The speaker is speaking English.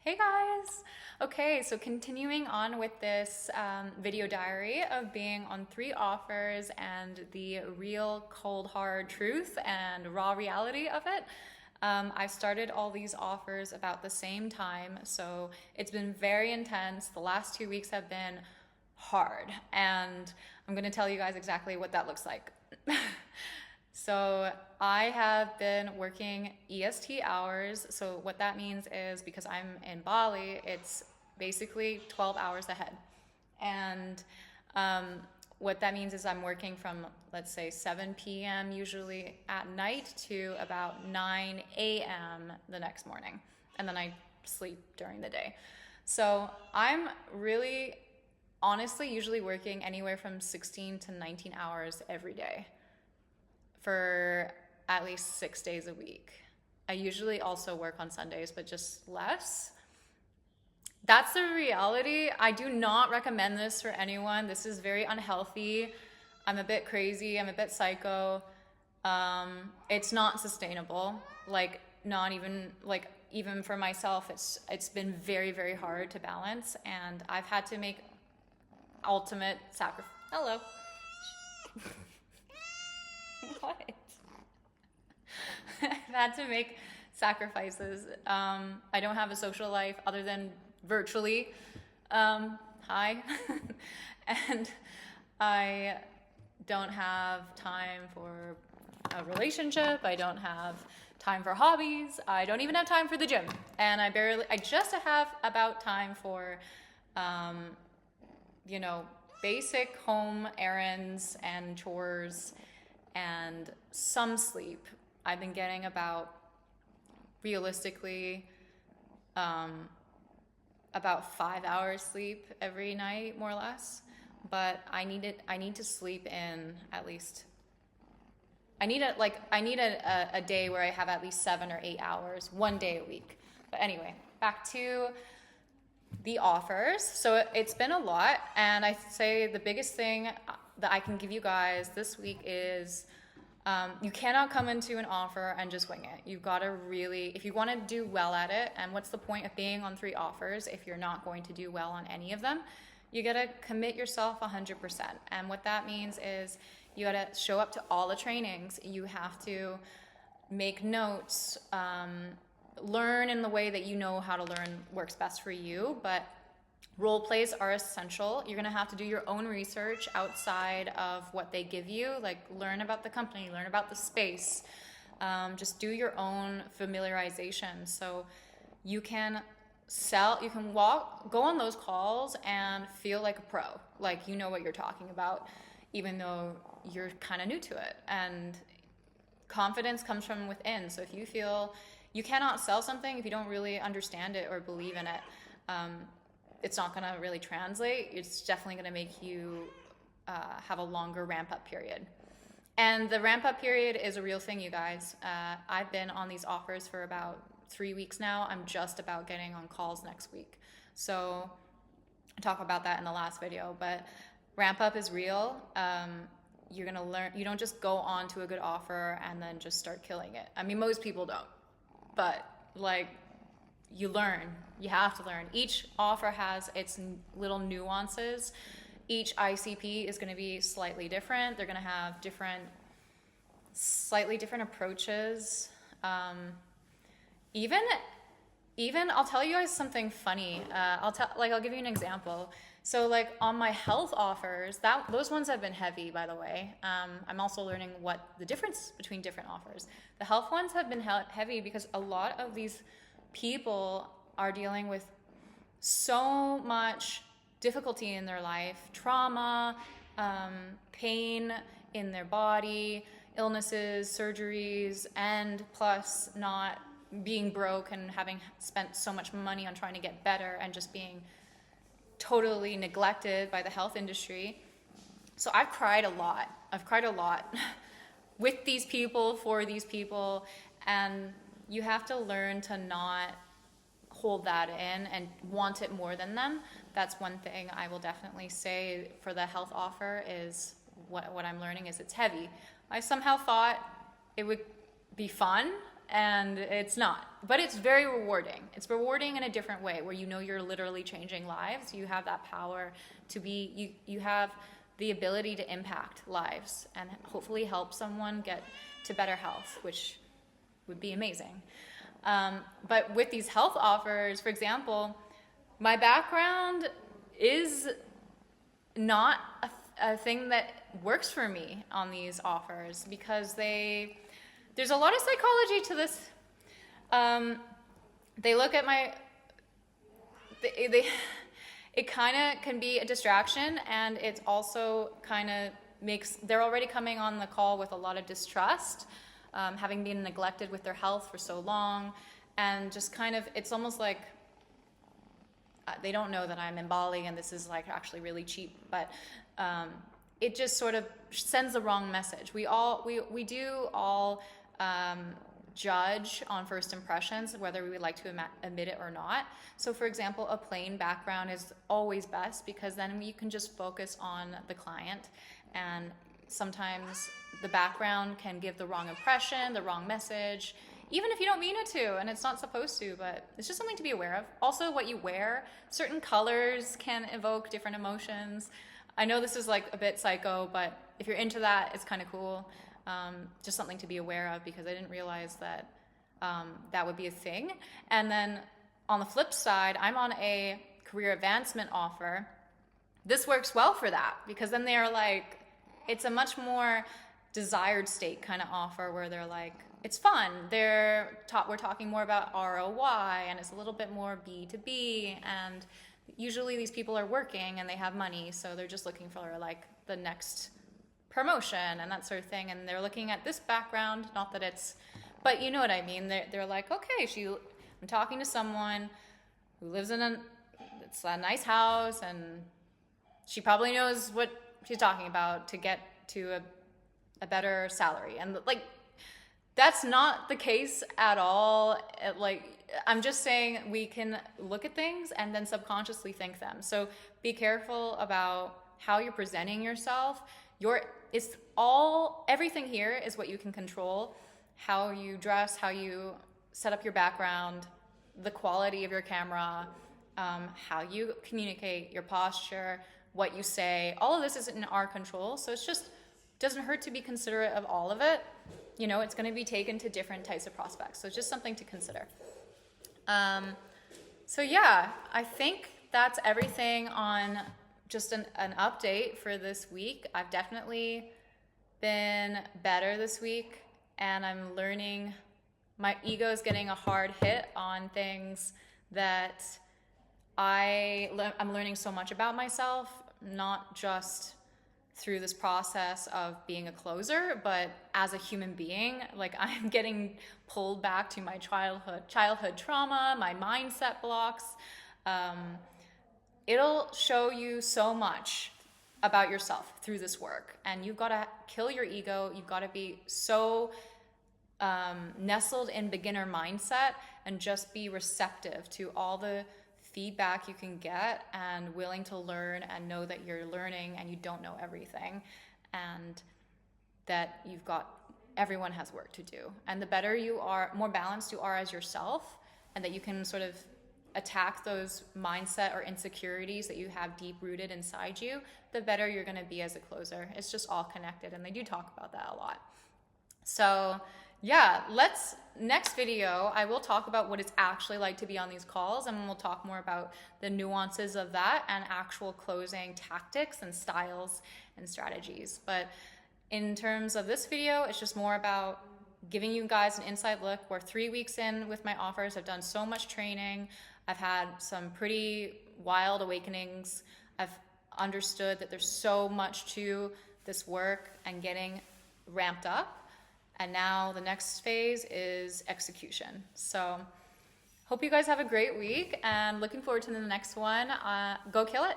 Hey guys! Okay, so continuing on with this video diary of being on 3 offers and the real cold hard truth and raw reality of it. I started all these offers about the same time, so it's been very intense. The last 2 weeks have been hard, and I'm gonna tell you guys exactly what that looks like. So I have been working EST hours. So what that means is, because I'm in Bali, it's basically 12 hours ahead. And what that means is I'm working from, let's say, 7 p.m. usually at night to about 9 a.m. the next morning. And then I sleep during the day. So I'm really, honestly, usually working anywhere from 16 to 19 hours every day for at least 6 days a week. I usually also work on Sundays, but just less. That's the reality. I do not recommend this for anyone. This is very unhealthy. I'm a bit crazy. I'm a bit psycho. It's not sustainable. Like, not even, like, even for myself, it's been very, very hard to balance, and I've had to make ultimate sacrifice. Hello. What? I've had to make sacrifices. I don't have a social life other than virtually. Hi. And I don't have time for a relationship. I don't have time for hobbies. I don't even have time for the gym. And I just have about time for, basic home errands and chores and some sleep. I've been getting about, realistically, about 5 hours sleep every night, more or less. But I need to sleep in at least. I need a day where I have at least 7 or 8 hours, one day a week. But anyway, back to the offers. So it's been a lot, and I say the biggest thing that I can give you guys this week is you cannot come into an offer and just wing it. You've got to really, if you want to do well at it, and what's the point of being on 3 offers if you're not going to do well on any of them? You got to commit yourself 100%. And what that means is you got to show up to all the trainings. You have to make notes, learn in the way that you know how to learn works best for you, but role plays are essential. You're gonna have to do your own research outside of what they give you, like learn about the company, learn about the space, just do your own familiarization so you can go on those calls and feel like a pro, like you know what you're talking about, even though you're kind of new to it. And confidence comes from within. So if you feel you cannot sell something if you don't really understand it or believe in it, it's not going to really translate. It's definitely going to make you have a longer ramp-up period. And the ramp-up period is a real thing, you guys. I've been on these offers for about 3 weeks now. I'm just about getting on calls next week. So I talk about that in the last video, but ramp-up is real. You're going to learn. You don't just go on to a good offer and then just start killing it. I mean, most people don't. But, like, you learn. You have to learn. Each offer has its little nuances. Each ICP is going to be slightly different. They're going to have slightly different approaches. Even I'll tell you guys something funny. I'll give you an example. So like on my health offers, those ones have been heavy, by the way. I'm also learning what the difference between different offers. The health ones have been heavy because a lot of these people are dealing with so much difficulty in their life, trauma, pain in their body, illnesses, surgeries, and plus not being broke and having spent so much money on trying to get better and just being totally neglected by the health industry. So I've cried a lot with these people, for these people, and you have to learn to not hold that in and want it more than them. That's one thing I will definitely say for the health offer is what I'm learning is it's heavy. I somehow thought it would be fun and it's not. But it's very rewarding. It's rewarding in a different way, where you know you're literally changing lives. You have that power to be, you have the ability to impact lives and hopefully help someone get to better health, which would be amazing. But with these health offers, for example, my background is not a thing that works for me on these offers, because there's a lot of psychology to this. They look at it kind of can be a distraction, and it's also kind of they're already coming on the call with a lot of distrust, having been neglected with their health for so long, and just kind of, it's almost like they don't know that I'm in Bali and this is like actually really cheap, but it just sort of sends the wrong message. We do all judge on first impressions, whether we would like to admit it or not. So for example, a plain background is always best, because then you can just focus on the client, and sometimes the background can give the wrong impression, the wrong message, even if you don't mean it to, and it's not supposed to, but it's just something to be aware of. Also, what you wear, certain colors can evoke different emotions. I know this is like a bit psycho, but if you're into that, it's kind of cool. Just something to be aware of, because I didn't realize that that would be a thing. And then on the flip side, I'm on a career advancement offer. This works well for that, because then they're like, it's a much more desired state kind of offer, where they're like, it's fun. We're talking more about ROI, and it's a little bit more B2B, and usually these people are working and they have money, so they're just looking for like the next promotion and that sort of thing, and they're looking at this background, not that it's, but you know what I mean. They're like, okay, I'm talking to someone who lives in it's a nice house, and she probably knows what she's talking about to get to a better salary. And like, that's not the case at all. I'm just saying, we can look at things and then subconsciously think them. So be careful about how you're presenting yourself. Everything here is what you can control. How you dress, how you set up your background, the quality of your camera, how you communicate, your posture, what you say. All of this is in our control. So it's just, doesn't hurt to be considerate of all of it. You know, it's going to be taken to different types of prospects. So it's just something to consider. So yeah, I think that's everything on just an update for this week. I've definitely been better this week, and I'm learning. My ego is getting a hard hit on things that I'm learning so much about myself, not just through this process of being a closer, but as a human being. Like, I'm getting pulled back to my childhood trauma, my mindset blocks. It'll show you so much about yourself through this work, and you've got to kill your ego. You've got to be so nestled in beginner mindset and just be receptive to all the feedback you can get, and willing to learn and know that you're learning and you don't know everything, and that everyone has work to do. And the better you are, more balanced you are as yourself, and that you can sort of attack those mindset or insecurities that you have deep rooted inside you, the better you're going to be as a closer. It's just all connected, and they do talk about that a lot. So yeah, next video, I will talk about what it's actually like to be on these calls, and we'll talk more about the nuances of that and actual closing tactics and styles and strategies. But in terms of this video, it's just more about giving you guys an inside look. We're 3 weeks in with my offers. I've done so much training. I've had some pretty wild awakenings. I've understood that there's so much to this work and getting ramped up. And now the next phase is execution. So hope you guys have a great week, and looking forward to the next one. Go kill it.